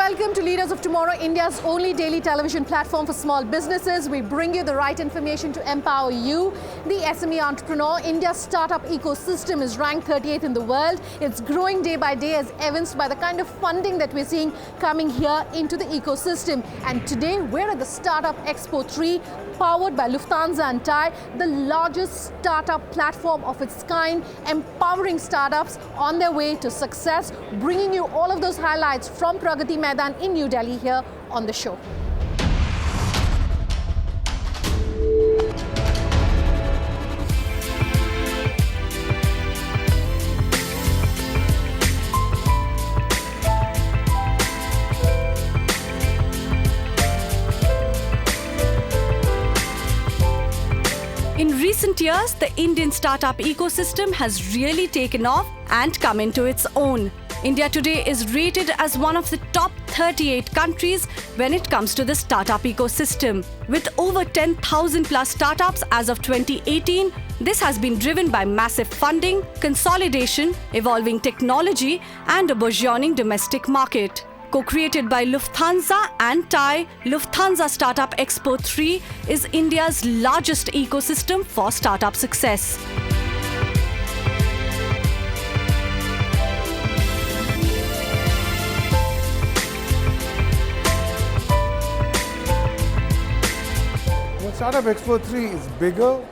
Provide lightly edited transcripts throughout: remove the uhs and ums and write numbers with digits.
welcome to Leaders of Tomorrow, India's only daily television platform for small businesses. We bring you the right information to empower you, the SME entrepreneur. India's startup ecosystem is ranked 38th in the world. It's growing day by day as evidenced by the kind of funding that we're seeing coming here into the ecosystem. And today we're at the Startup Expo 3, powered by Lufthansa and Tie, the largest startup platform of its kind, empowering startups on their way to success, bringing you all of those highlights from Pragati Maidan in New Delhi here on the show. In recent years, the Indian startup ecosystem has really taken off and come into its own. India today is rated as one of the top 38 countries when it comes to the startup ecosystem. With over 10,000 plus startups as of 2018, this has been driven by massive funding, consolidation, evolving technology, and a burgeoning domestic market. Co-created by Lufthansa and Tie, Lufthansa Startup Expo 3 is India's largest ecosystem for startup success. Startup Expo 3 is bigger,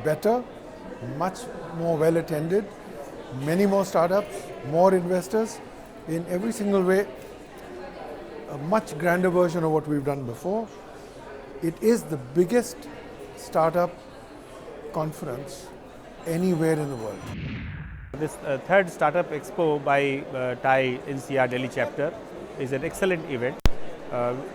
better, much more well attended, many more startups, more investors, in every single way, a much grander version of what we've done before. It is the biggest startup conference anywhere in the world. This third Startup Expo by Tie NCR Delhi chapter is an excellent event.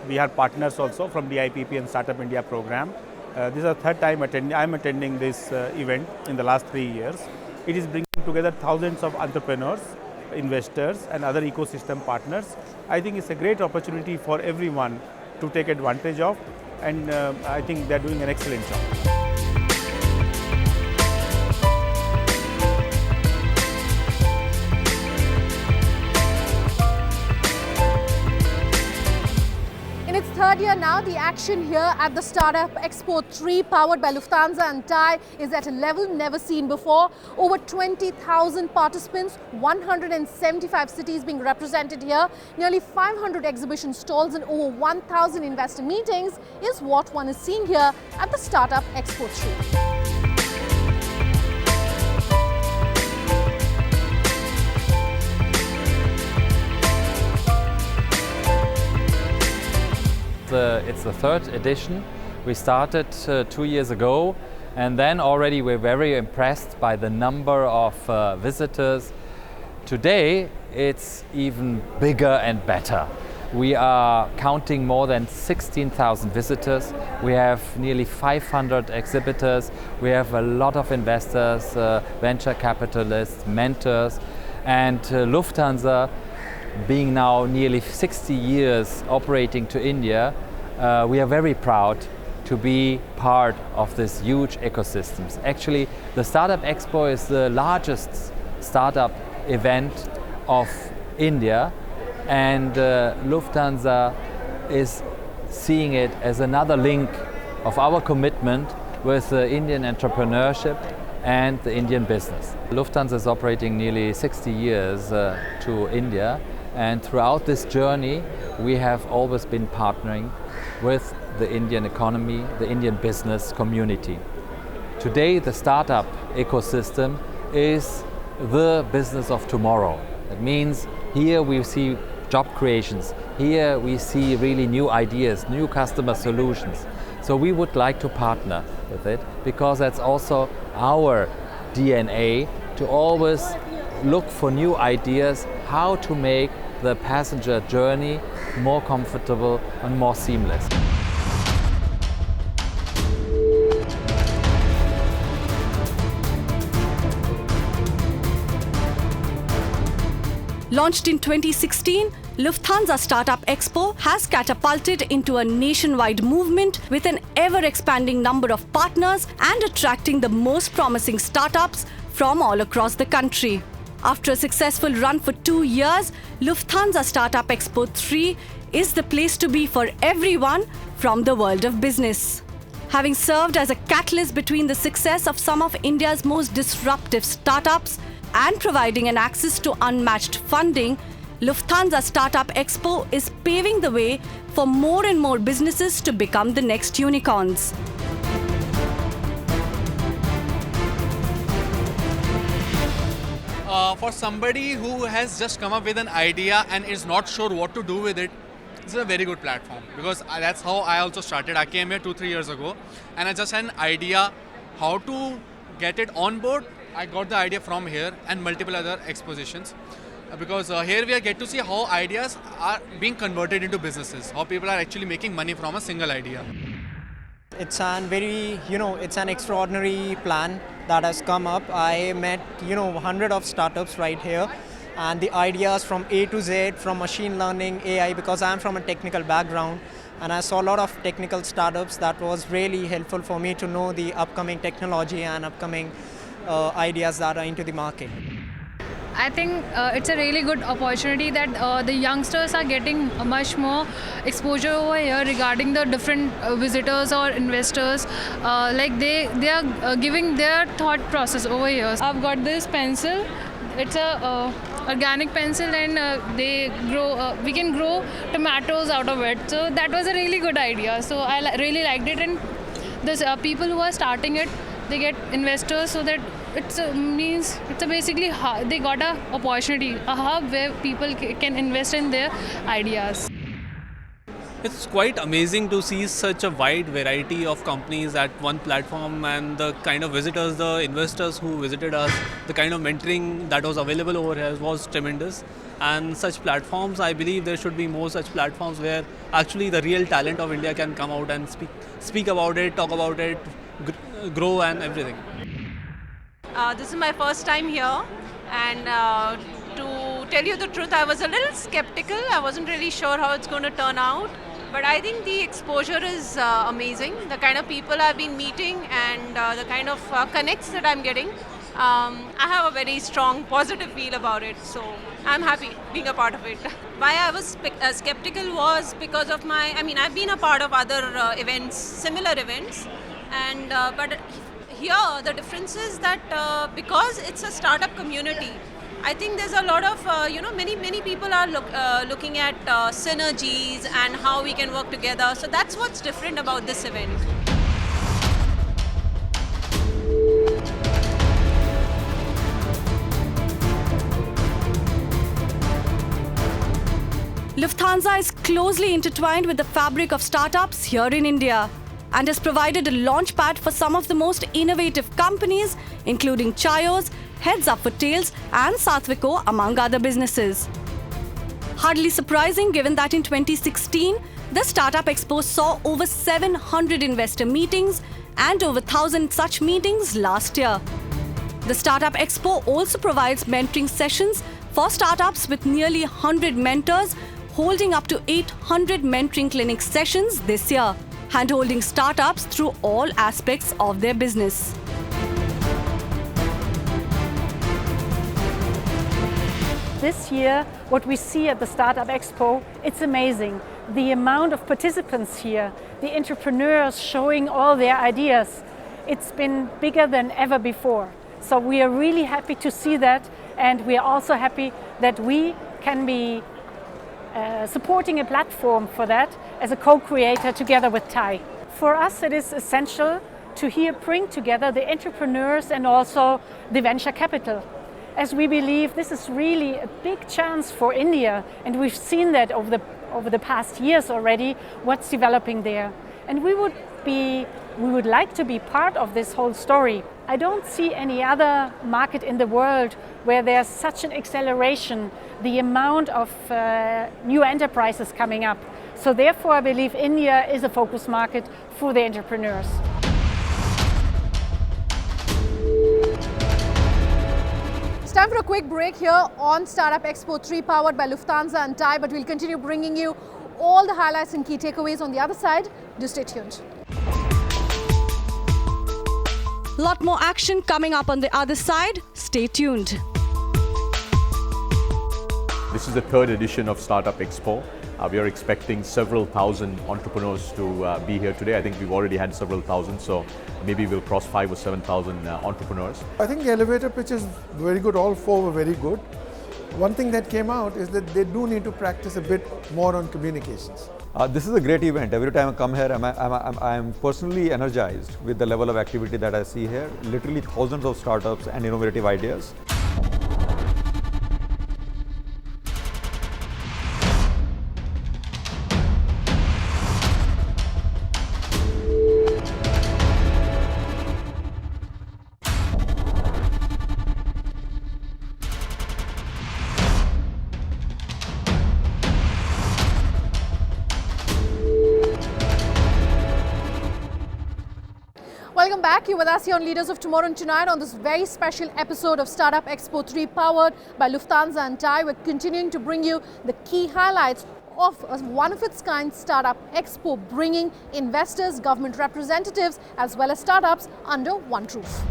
We are partners also from the IPP and Startup India program. This is the third time I'm attending this event in the last 3 years. It is bringing together thousands of entrepreneurs, investors and other ecosystem partners. I think it's a great opportunity for everyone to take advantage of, and I think they're doing an excellent job. In its third year now, the action here at the Startup Expo 3, powered by Lufthansa and Tie, is at a level never seen before. Over 20,000 participants, 175 cities being represented here, nearly 500 exhibition stalls and over 1,000 investor meetings is what one is seeing here at the Startup Expo 3. It's the third edition. We started 2 years ago, and then already we're very impressed by the number of visitors. Today it's even bigger and better. We are counting more than 16,000 visitors. We have nearly 500 exhibitors. We have a lot of investors, venture capitalists, mentors, and Lufthansa, being now nearly 60 years operating to India, we are very proud to be part of this huge ecosystems. Actually, the Startup Expo is the largest startup event of India, and Lufthansa is seeing it as another link of our commitment with Indian entrepreneurship and the Indian business. Lufthansa is operating nearly 60 years to India. And throughout this journey, we have always been partnering with the Indian economy, the Indian business community. Today, the startup ecosystem is the business of tomorrow. That means here we see job creations. Here we see really new ideas, new customer solutions. So we would like to partner with it, because that's also our DNA, to always look for new ideas, how to make the passenger journey more comfortable and more seamless. Launched in 2016, Lufthansa Startup Expo has catapulted into a nationwide movement with an ever-expanding number of partners and attracting the most promising startups from all across the country. After a successful run for 2 years, Lufthansa Startup Expo 3 is the place to be for everyone from the world of business. Having served as a catalyst between the success of some of India's most disruptive startups and providing an access to unmatched funding, Lufthansa Startup Expo is paving the way for more and more businesses to become the next unicorns. For somebody who has just come up with an idea and is not sure what to do with it, this is a very good platform, because that's how I also started. I came here 2-3 years ago and I just had an idea how to get it on board. I got the idea from here and multiple other expositions, because here we get to see how ideas are being converted into businesses, how people are actually making money from a single idea. It's it's an extraordinary plan that has come up. I met, 100 of startups right here, and the ideas from A to Z, from machine learning, AI, because I'm from a technical background, and I saw a lot of technical startups. That was really helpful for me to know the upcoming technology and upcoming ideas that are into the market. I think it's a really good opportunity that the youngsters are getting much more exposure over here regarding the different visitors or investors. Like they are giving their thought process over here. I've got this pencil. It's a organic pencil, and we can grow tomatoes out of it. So that was a really good idea. So I really liked it, and there's people who are starting it, they get investors, so that basically they got a opportunity, a hub where people can invest in their ideas. It's quite amazing to see such a wide variety of companies at one platform, and the kind of visitors, the investors who visited us, the kind of mentoring that was available over here was tremendous. And such platforms, I believe there should be more such platforms where actually the real talent of India can come out and speak about it, talk about it, grow and everything. This is my first time here, and to tell you the truth, I was a little skeptical. I wasn't really sure how it's going to turn out, but I think the exposure is amazing. The kind of people I've been meeting and the kind of connects that I'm getting, I have a very strong positive feel about it, so I'm happy being a part of it. Why I was skeptical was because of I've been a part of other events, similar events, and but here the difference is that because it's a startup community, I think there's a lot of many people are looking at synergies and how we can work together. So that's what's different about this event. Lufthansa is closely intertwined with the fabric of startups here in India, and has provided a launchpad for some of the most innovative companies, including Chayos, Heads Up for Tails, and Satviko, among other businesses. Hardly surprising given that in 2016, the Startup Expo saw over 700 investor meetings and over 1,000 such meetings last year. The Startup Expo also provides mentoring sessions for startups with nearly 100 mentors, holding up to 800 mentoring clinic sessions this year, hand-holding startups through all aspects of their business. This year, what we see at the Startup Expo, it's amazing. The amount of participants here, the entrepreneurs showing all their ideas, it's been bigger than ever before. So we are really happy to see that, and we are also happy that we can be supporting a platform for that as a co-creator together with Tie. For us, it is essential to here bring together the entrepreneurs and also the venture capital, as we believe this is really a big chance for India, and we've seen that over the past years already, what's developing there. And we would like to be part of this whole story. I don't see any other market in the world where there's such an acceleration, the amount of new enterprises coming up. So therefore, I believe India is a focus market for the entrepreneurs. It's time for a quick break here on Startup Expo 3, powered by Lufthansa and Tie, but we'll continue bringing you all the highlights and key takeaways on the other side. Do stay tuned. Lot more action coming up on the other side. Stay tuned. This is the third edition of Startup Expo. We are expecting several thousand entrepreneurs to be here today. I think we've already had several thousand, so maybe we'll cross 5,000 or 7,000 entrepreneurs. I think the elevator pitch is very good. All four were very good. One thing that came out is that they do need to practice a bit more on communications. This is a great event. Every time I come here, I'm personally energized with the level of activity that I see here. Literally thousands of startups and innovative ideas. Welcome back. You're with us here on Leaders of Tomorrow, and tonight on this very special episode of Startup Expo 3 powered by Lufthansa and Tie, we're continuing to bring you the key highlights of a one-of-its-kind Startup Expo, bringing investors, government representatives as well as startups under one roof.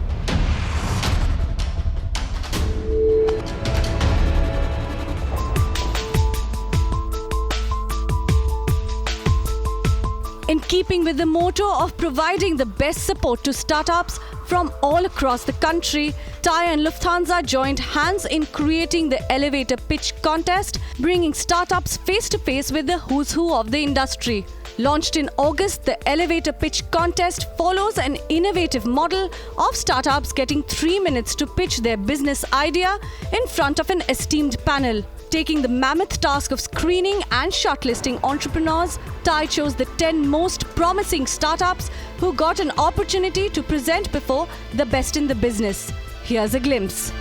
In keeping with the motto of providing the best support to startups from all across the country, Tie and Lufthansa joined hands in creating the elevator pitch contest, bringing startups face-to-face with the who's who of the industry. Launched in August, the elevator pitch contest follows an innovative model of startups getting 3 minutes to pitch their business idea in front of an esteemed panel. Taking the mammoth task of screening and shortlisting entrepreneurs, Tie chose the 10 most promising startups who got an opportunity to present before the best in the business. Here's a glimpse.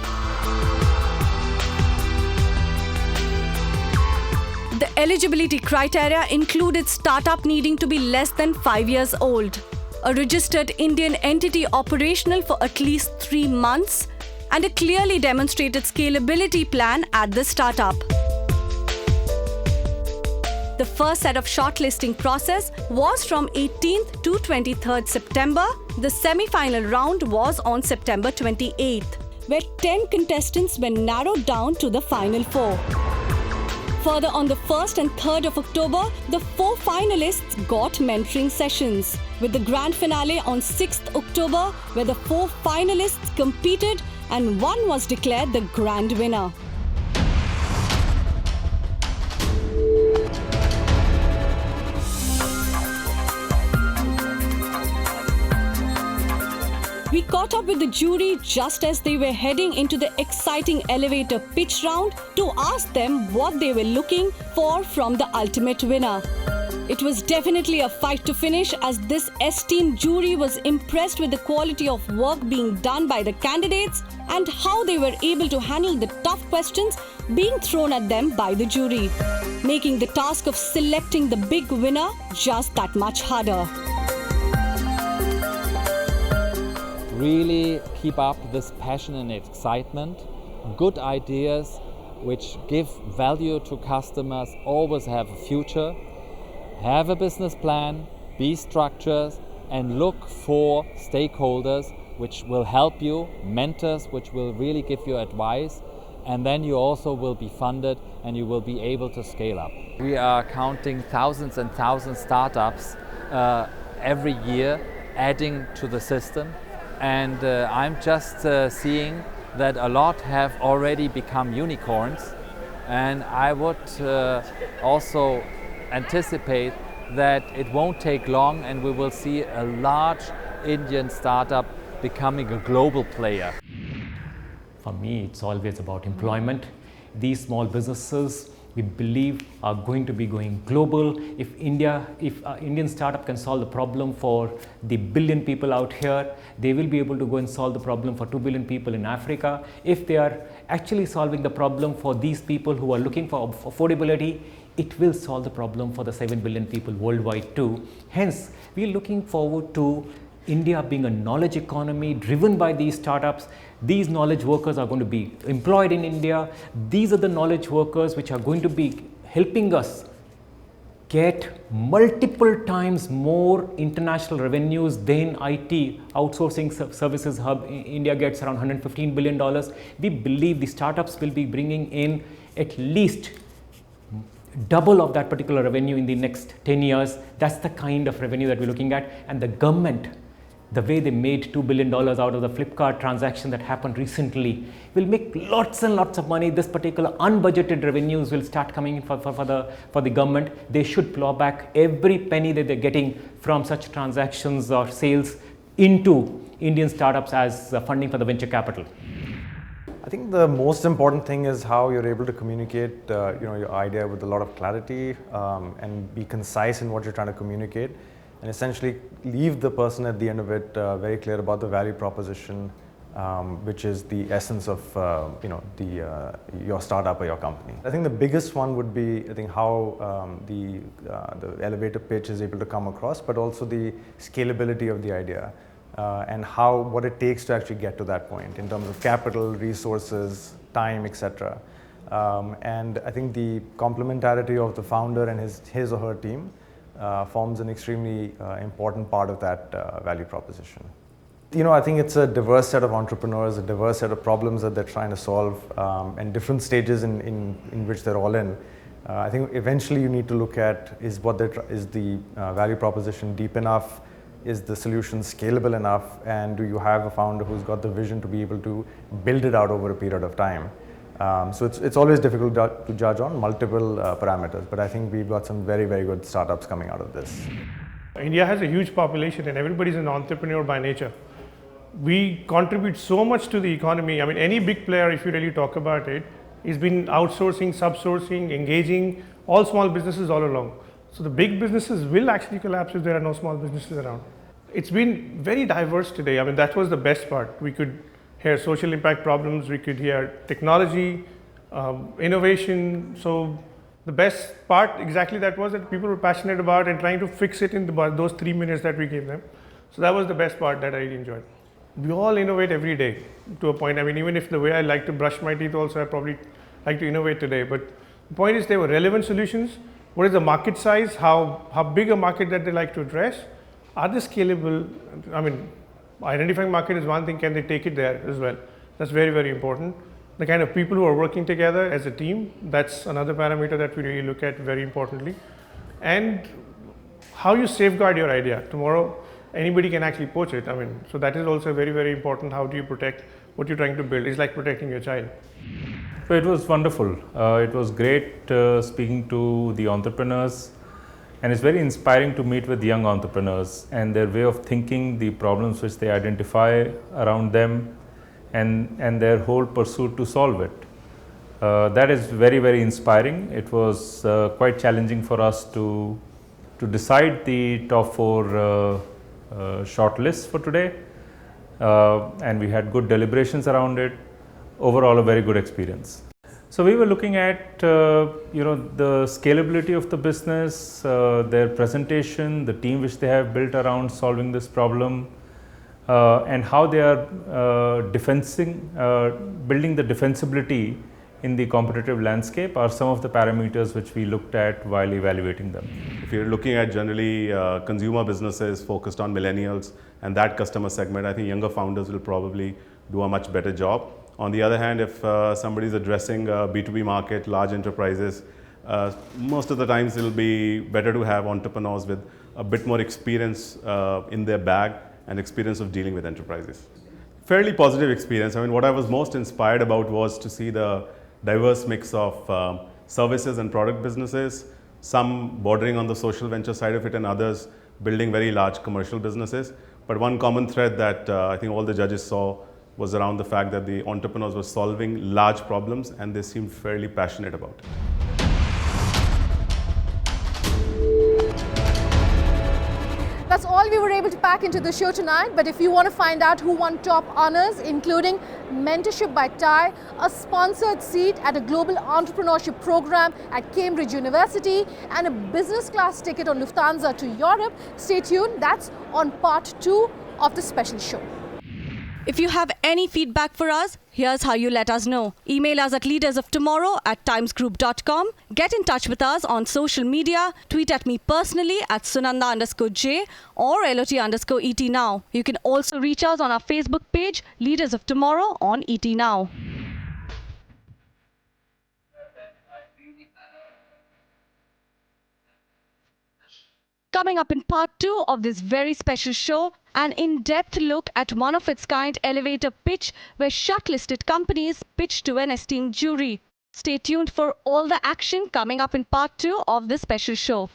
The eligibility criteria included startup needing to be less than 5 years old, a registered Indian entity operational for at least 3 months, and a clearly demonstrated scalability plan at the startup. The first set of shortlisting process was from 18th to 23rd September. The semi-final round was on September 28th, where 10 contestants were narrowed down to the final 4. Further, on the 1st and 3rd of October, the 4 finalists got mentoring sessions, with the grand finale on 6th October, where the 4 finalists competed and one was declared the grand winner. We caught up with the jury just as they were heading into the exciting elevator pitch round to ask them what they were looking for from the ultimate winner. It was definitely a fight to finish, as this esteemed jury was impressed with the quality of work being done by the candidates and how they were able to handle the tough questions being thrown at them by the jury, making the task of selecting the big winner just that much harder. Really keep up this passion and excitement. Good ideas which give value to customers always have a future. Have a business plan, be structured, and look for stakeholders which will help you, mentors which will really give you advice, and then you also will be funded and you will be able to scale up. We are counting thousands and thousands of startups every year adding to the system, and I'm just seeing that a lot have already become unicorns, and I would also anticipate that it won't take long and we will see a large Indian startup becoming a global player. For me, it's always about employment. These small businesses, we believe, are going to be going global. If Indian startup can solve the problem for the billion people out here, they will be able to go and solve the problem for 2 billion people in Africa. If they are actually solving the problem for these people who are looking for affordability, it will solve the problem for the 7 billion people worldwide too. Hence, we are looking forward to India being a knowledge economy driven by these startups. These knowledge workers are going to be employed in India. These are the knowledge workers which are going to be helping us get multiple times more international revenues than IT outsourcing services hub. India gets around $115 billion. We believe the startups will be bringing in at least double of that particular revenue in the next 10 years. That's the kind of revenue that we're looking at. And the government, the way they made $2 billion out of the Flipkart transaction that happened recently, will make lots and lots of money. This particular unbudgeted revenues will start coming in for the government. They should plow back every penny that they're getting from such transactions or sales into Indian startups as funding for the venture capital. I think the most important thing is how you're able to communicate your idea with a lot of clarity and be concise in what you're trying to communicate, and essentially leave the person at the end of it very clear about the value proposition, which is the essence of your startup or your company. I think the biggest one would be how the elevator pitch is able to come across, but also the scalability of the idea. And what it takes to actually get to that point in terms of capital, resources, time, etc. And I think the complementarity of the founder and his or her team forms an extremely important part of that value proposition. I think it's a diverse set of entrepreneurs, a diverse set of problems that they're trying to solve, and different stages in which they're all in. I think eventually you need to look at is the value proposition deep enough? Is the solution scalable enough, and do you have a founder who's got the vision to be able to build it out over a period of time? So it's always difficult to judge on multiple parameters, but I think we've got some very, very good startups coming out of this. India has a huge population and everybody's an entrepreneur by nature. We contribute so much to the economy. I mean, any big player, if you really talk about it, has been outsourcing, subsourcing, engaging all small businesses all along. So the big businesses will actually collapse if there are no small businesses around. It's been very diverse today. I mean, that was the best part. We could hear social impact problems, we could hear technology, innovation. So the best part exactly that was that people were passionate about and trying to fix it in those 3 minutes that we gave them. So that was the best part that I really enjoyed. We all innovate every day to a point. I mean, even if the way I like to brush my teeth also, I probably like to innovate today. But the point is they were relevant solutions. What is the market size? How big a market that they like to address? Are they scalable? I mean, identifying market is one thing. Can they take it there as well? That's very, very important. The kind of people who are working together as a team, that's another parameter that we really look at very importantly. And how you safeguard your idea. Tomorrow, anybody can actually poach it. I mean, so that is also very, very important. How do you protect what you're trying to build? It's like protecting your child. So it was wonderful. It was great speaking to the entrepreneurs, and it's very inspiring to meet with young entrepreneurs and their way of thinking, the problems which they identify around them, and their whole pursuit to solve it. That is very, very inspiring. It was quite challenging for us to decide the top 4 shortlists for today, and we had good deliberations around it. Overall, a very good experience. So we were looking at the scalability of the business, their presentation, the team which they have built around solving this problem, and how they are building the defensibility in the competitive landscape are some of the parameters which we looked at while evaluating them. If you're looking at generally consumer businesses focused on millennials and that customer segment, I think younger founders will probably do a much better job. On the other hand, if somebody is addressing a B2B market, large enterprises, most of the times it will be better to have entrepreneurs with a bit more experience in their bag and experience of dealing with enterprises. Fairly positive experience. I mean, what I was most inspired about was to see the diverse mix of services and product businesses, some bordering on the social venture side of it and others building very large commercial businesses. But one common thread that I think all the judges saw was around the fact that the entrepreneurs were solving large problems and they seemed fairly passionate about it. That's all we were able to pack into the show tonight, but if you want to find out who won top honors, including mentorship by Tie, a sponsored seat at a global entrepreneurship program at Cambridge University, and a business class ticket on Lufthansa to Europe, stay tuned. That's on part 2 of the special show. If you have any feedback for us, here's how you let us know. Email us at leadersoftomorrow@timesgroup.com. Get in touch with us on social media. Tweet at me personally at Sunanda_J or LOT_ET Now. You can also reach us on our Facebook page, Leaders of Tomorrow on ET Now. Coming up in part 2 of this very special show, an in-depth look at one of its kind elevator pitch where shortlisted companies pitch to an esteemed jury. Stay tuned for all the action coming up in part 2 of this special show.